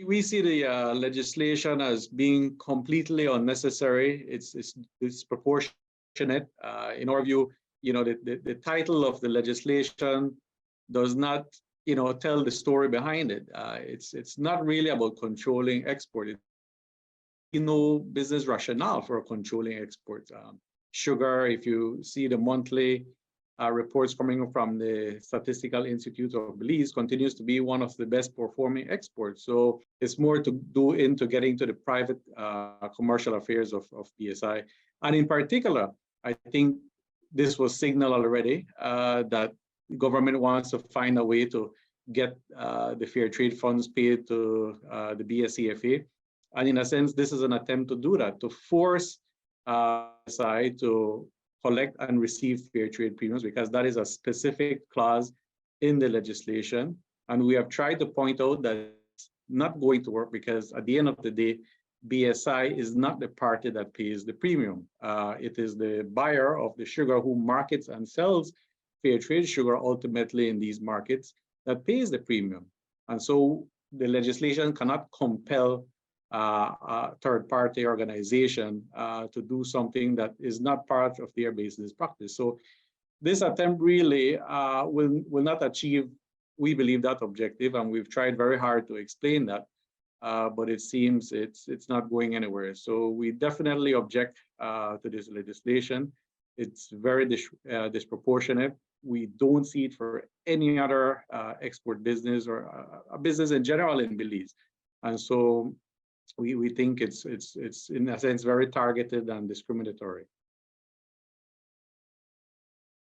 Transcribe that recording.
We see the legislation as being completely unnecessary. It's disproportionate. In our view, the title of the legislation does not, tell the story behind it. It's not really about controlling export. No business rationale for controlling exports. Sugar, if you see the monthly reports coming from the Statistical Institute of Belize, continues to be one of the best performing exports. So it's more to do into getting to the private commercial affairs of B.S.I. And in particular, I think this was signaled already that the government wants to find a way to get the fair trade funds paid to the B.S.I. And in a sense, this is an attempt to do that, to force B.S.I. to collect and receive fair trade premiums, because that is a specific clause in the legislation. And we have tried to point out that it's not going to work, because at the end of the day, B.S.I. is not the party that pays the premium. It is the buyer of the sugar who markets and sells fair trade sugar ultimately in these markets that pays the premium. And so the legislation cannot compel a third-party organization to do something that is not part of their business practice. So this attempt really will not achieve, we believe, that objective, and we've tried very hard to explain that, but it seems it's not going anywhere. So we definitely object to this legislation. It's very disproportionate. We don't see it for any other export business or a business in general in Belize. And so we think it's in a sense very targeted and discriminatory.